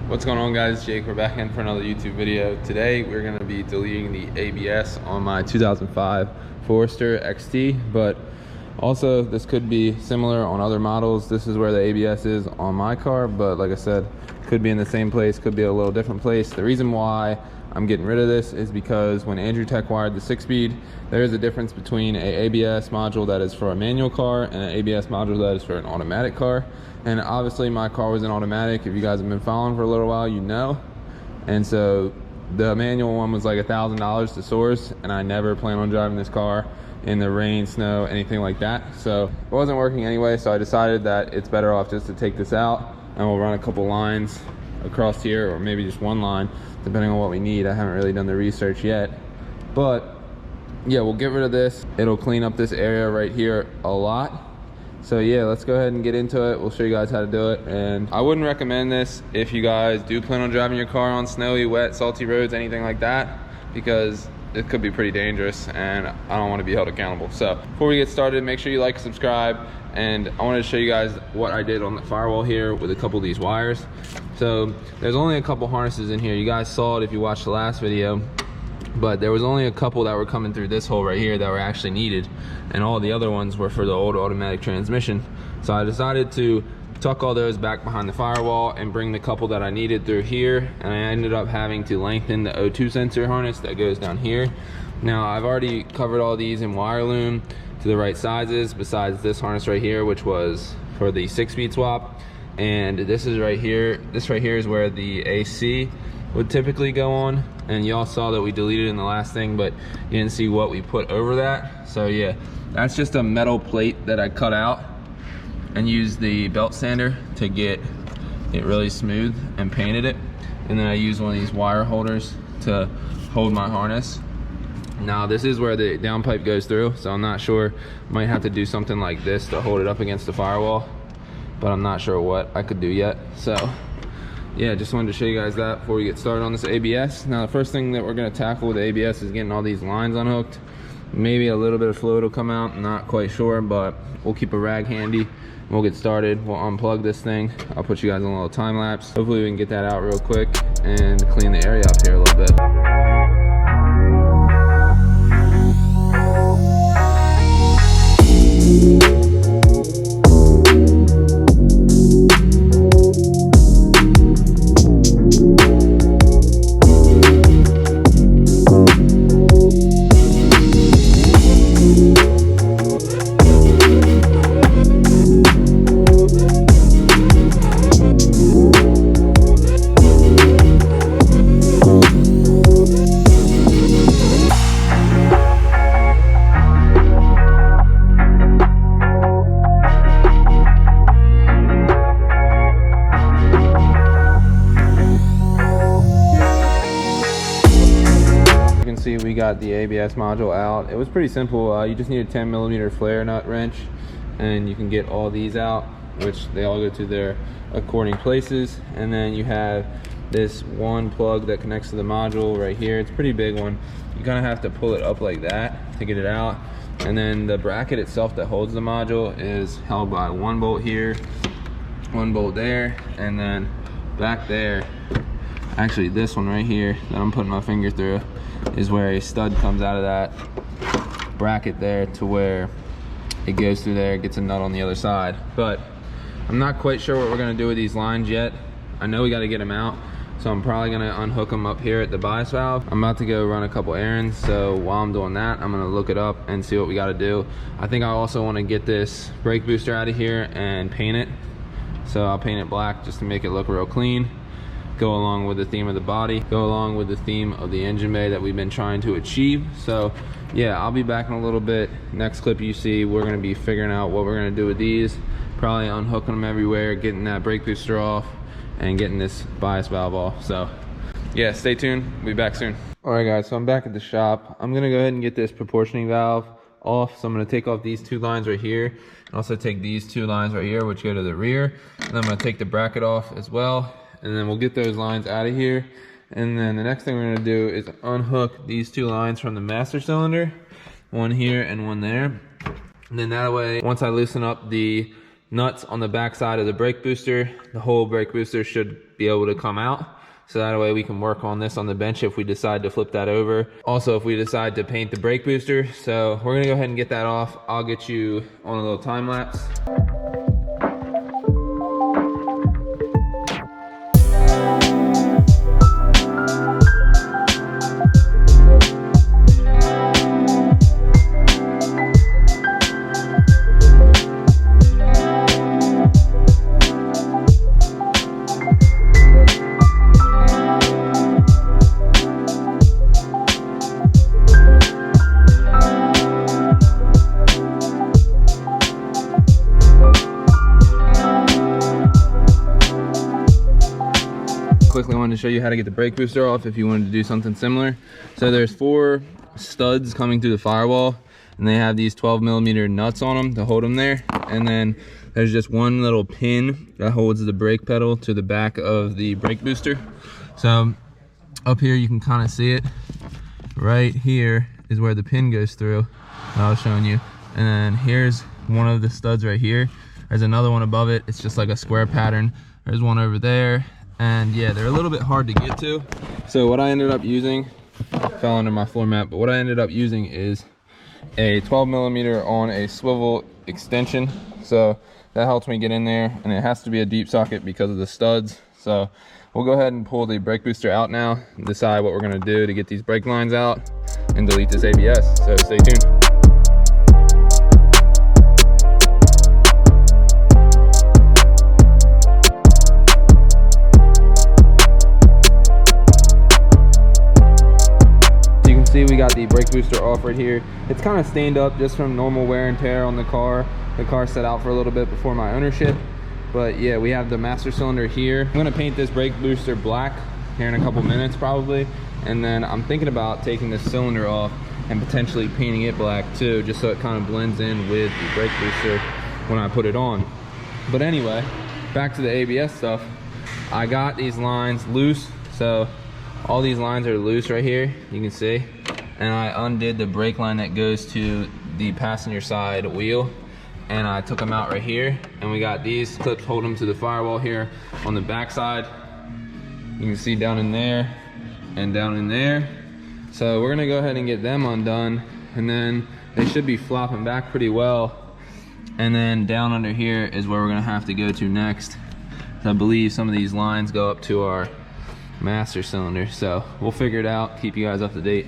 What's going on, guys? Jake. We're back in for another YouTube video. Today we're going to be deleting the ABS on my 2005 Forester XT, but also this could be similar on other models. This is where the ABS is on my car, but like I said, could be in the same place, could be a little different place. The reason why I'm getting rid of this is because when Andrew Tech wired the 6-speed, there is a difference between an ABS module that is for a manual car and an ABS module that is for an automatic car. And obviously my car was an automatic. If you guys have been following for a little while, you know. And so the manual one was like $1,000 to source, and I never plan on driving this car in the rain, snow, anything like that. So it wasn't working anyway, so I decided that it's better off just to take this out, and we'll run a couple lines across here, or maybe just one line, depending on what we need. I haven't really done the research yet, but yeah, we'll get rid of this. It'll clean up this area right here a lot. So yeah, let's go ahead and get into it. We'll show you guys how to do it. And I wouldn't recommend this if you guys do plan on driving your car on snowy, wet, salty roads, anything like that, because it could be pretty dangerous and I don't want to be held accountable. So before we get started, make sure you like, subscribe, and I wanted to show you guys what I did on the firewall here with a couple of these wires. So there's only a couple harnesses in here. You guys saw it if you watched the last video, but there was only a couple that were coming through this hole right here that were actually needed, and all the other ones were for the old automatic transmission. So I decided to tuck all those back behind the firewall and bring the couple that I needed through here, and I ended up having to lengthen the O2 sensor harness that goes down here. Now I've already covered all these in wire loom to the right sizes, besides this harness right here, which was for the 6-speed swap. And this is right here, this right here is where the AC would typically go on, and y'all saw that we deleted in the last thing, but you didn't see what we put over that. So yeah, that's just a metal plate that I cut out and used the belt sander to get it really smooth and painted it. And then I used one of these wire holders to hold my harness. Now this is where the downpipe goes through, so I'm not sure. Might have to do something like this to hold it up against the firewall, but I'm not sure what I could do yet. So yeah, just wanted to show you guys that before we get started on this ABS. Now the first thing that we're going to tackle with the ABS is getting all these lines unhooked. Maybe a little bit of fluid will come out, not quite sure, but we'll keep a rag handy. We'll get started. We'll unplug this thing. I'll put you guys on a little time lapse. Hopefully we can get that out real quick and clean the area up here a little bit. We got the ABS module out. It was pretty simple. You just need a 10mm flare nut wrench, and you can get all these out, which they all go to their according places. And then you have this one plug that connects to the module right here. It's a pretty big one. You kind of have to pull it up like that to get it out. And then the bracket itself that holds the module is held by one bolt here, one bolt there, and then back there, actually this one right here that I'm putting my finger through, is where a stud comes out of that bracket there to where it goes through there, gets a nut on the other side. But I'm not quite sure what we're going to do with these lines yet. I know we got to get them out, so I'm probably going to unhook them up here at the bias valve. I'm about to go run a couple errands, so while I'm doing that, I'm going to look it up and see what we got to do. I think I also want to get this brake booster out of here and paint it. So I'll paint it black just to make it look real clean, go along with the theme of the body, go along with the theme of the engine bay that we've been trying to achieve. So yeah, I'll be back in a little bit. Next clip you see, we're going to be figuring out what we're going to do with these, probably unhooking them everywhere, getting that brake booster off, and getting this bias valve off. So yeah, stay tuned, we'll be back soon. All right guys, so I'm back at the shop. I'm going to go ahead and get this proportioning valve off. So I'm going to take off these two lines right here, and also take these two lines right here, which go to the rear. And I'm going to take the bracket off as well, and then we'll get those lines out of here. And then the next thing we're going to do is unhook these two lines from the master cylinder, one here and one there. And then that way, once I loosen up the nuts on the back side of the brake booster, the whole brake booster should be able to come out. So that way we can work on this on the bench if we decide to flip that over. Also, if we decide to paint the brake booster. So we're gonna go ahead and get that off. I'll get you on a little time lapse. Quickly wanted to show you how to get the brake booster off if you wanted to do something similar. So there's 4 studs coming through the firewall, and they have these 12mm nuts on them to hold them there. And then there's just one little pin that holds the brake pedal to the back of the brake booster. So up here you can kind of see it. Right here is where the pin goes through that I was showing you. And then here's one of the studs right here. There's another one above it. It's just like a square pattern. There's one over there. And yeah, they're a little bit hard to get to. So what I ended up using, fell under my floor mat, but what I ended up using is a 12mm on a swivel extension. So that helps me get in there, and it has to be a deep socket because of the studs. So we'll go ahead and pull the brake booster out now and decide what we're gonna do to get these brake lines out and delete this ABS. So stay tuned. We got the brake booster off right here. It's kind of stained up just from normal wear and tear on the car. The car set out for a little bit before my ownership, but yeah, we have the master cylinder here. I'm gonna paint this brake booster black here in a couple minutes probably, and then I'm thinking about taking this cylinder off and potentially painting it black too, just so it kind of blends in with the brake booster when I put it on. But anyway, back to the ABS stuff. I got these lines loose, so all these lines are loose right here, you can see. And I undid the brake line that goes to the passenger side wheel, and I took them out right here. And we got these clips hold them to the firewall here on the back side. You can see down in there and down in there. So we're gonna go ahead and get them undone, and then they should be flopping back pretty well. And then down under here is where we're gonna have to go to next. So I believe some of these lines go up to our master cylinder, so we'll figure it out, keep you guys up to date.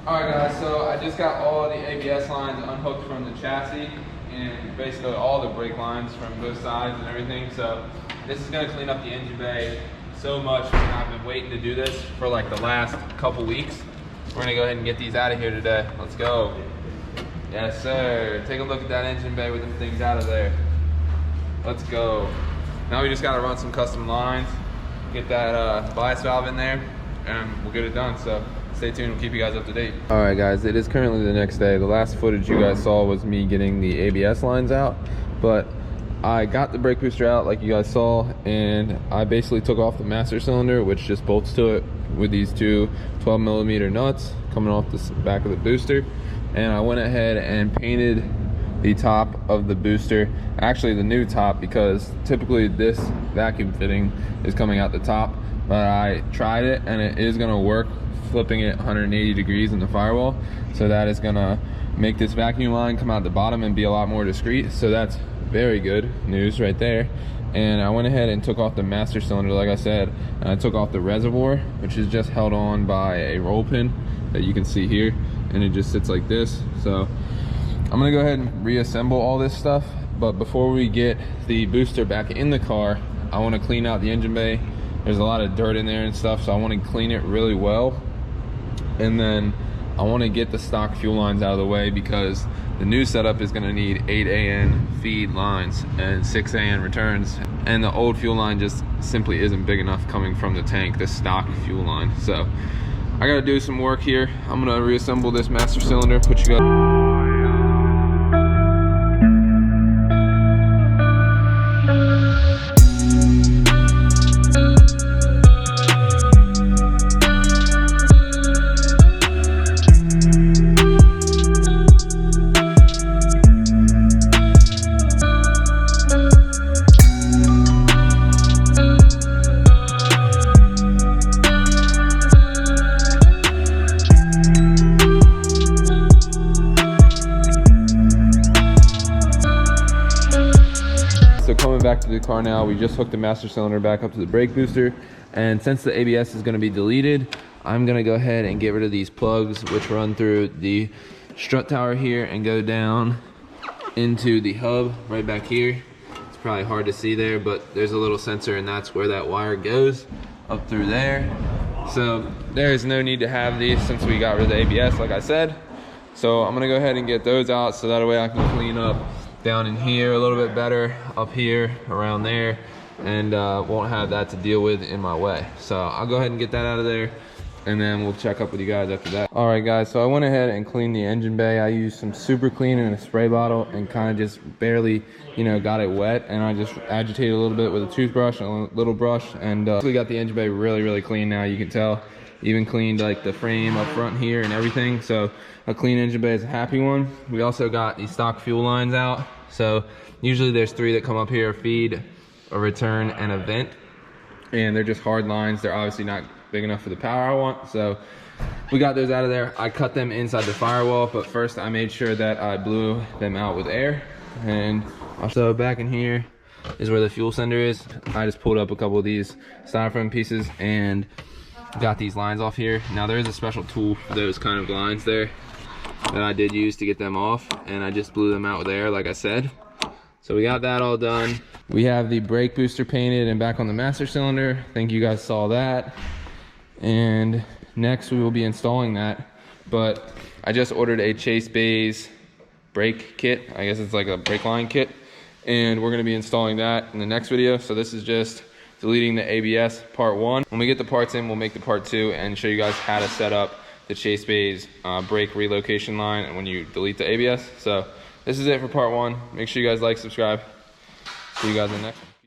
Alright guys, so I just got all the ABS lines unhooked from the chassis and basically all the brake lines from both sides and everything. So this is going to clean up the engine bay so much, and I've been waiting to do this for like the last couple weeks. We're going to go ahead and get these out of here today. Let's go. Yes sir, take a look at that engine bay with them things out of there. Let's go. Now we just got to run some custom lines, get that bias valve in there, and we'll get it done. So stay tuned, we'll keep you guys up to date. All right guys, it is currently the next day. The last footage you guys saw was me getting the ABS lines out, but I got the brake booster out like you guys saw, and I basically took off the master cylinder, which just bolts to it with these 2 12mm nuts coming off the back of the booster. And I went ahead and painted the top of the booster, actually the new top, because typically this vacuum fitting is coming out the top, but I tried it and it is gonna work flipping it 180 degrees in the firewall. So that is gonna make this vacuum line come out the bottom and be a lot more discreet. So that's very good news right there. And I went ahead and took off the master cylinder, like I said, and I took off the reservoir, which is just held on by a roll pin that you can see here, and it just sits like this. So I'm gonna go ahead and reassemble all this stuff, but before we get the booster back in the car, I want to clean out the engine bay. There's a lot of dirt in there and stuff, so I want to clean it really well. And then I want to get the stock fuel lines out of the way, because the new setup is going to need 8 AN feed lines and 6 AN returns, and the old fuel line just simply isn't big enough coming from the tank, the stock fuel line. So I got to do some work here. I'm going to reassemble this master cylinder, put you guys to the car now. We just hooked the master cylinder back up to the brake booster. And since the ABS is gonna be deleted, I'm gonna go ahead and get rid of these plugs, which run through the strut tower here and go down into the hub right back here. It's probably hard to see there, but there's a little sensor, and that's where that wire goes, up through there. So there is no need to have these since we got rid of the ABS, like I said. So I'm gonna go ahead and get those out so that way I can clean up down in here a little bit better, up here, around there, and won't have that to deal with in my way. So I'll go ahead and get that out of there, and then we'll check up with you guys after that. All right guys, so I went ahead and cleaned the engine bay. I used some super clean in a spray bottle and kind of just barely, you know, got it wet, and I just agitated a little bit with a toothbrush and a little brush, and we got the engine bay really clean now. You can tell, even cleaned like the frame up front here and everything. So a clean engine bay is a happy one. We also got these stock fuel lines out. So usually there's 3 that come up here: feed, a return, and a vent. And they're just hard lines. They're obviously not big enough for the power I want. So we got those out of there. I cut them inside the firewall, but first I made sure that I blew them out with air. And also back in here is where the fuel sender is. I just pulled up a couple of these styrofoam pieces and got these lines off here. Now there is a special tool for those kind of lines there that I did use to get them off, and I just blew them out with air, like I said. So we got that all done. We have the brake booster painted and back on the master cylinder. I think you guys saw that. And next we will be installing that. But I just ordered a Chase Bays brake kit. I guess it's like a brake line kit. And we're gonna be installing that in the next video. So this is just deleting the ABS part 1. When we get the parts in, we'll make the part 2 and show you guys how to set up the Chase Bays brake relocation line and when you delete the ABS. So this is it for part 1. Make sure you guys like, subscribe. See you guys in the next one.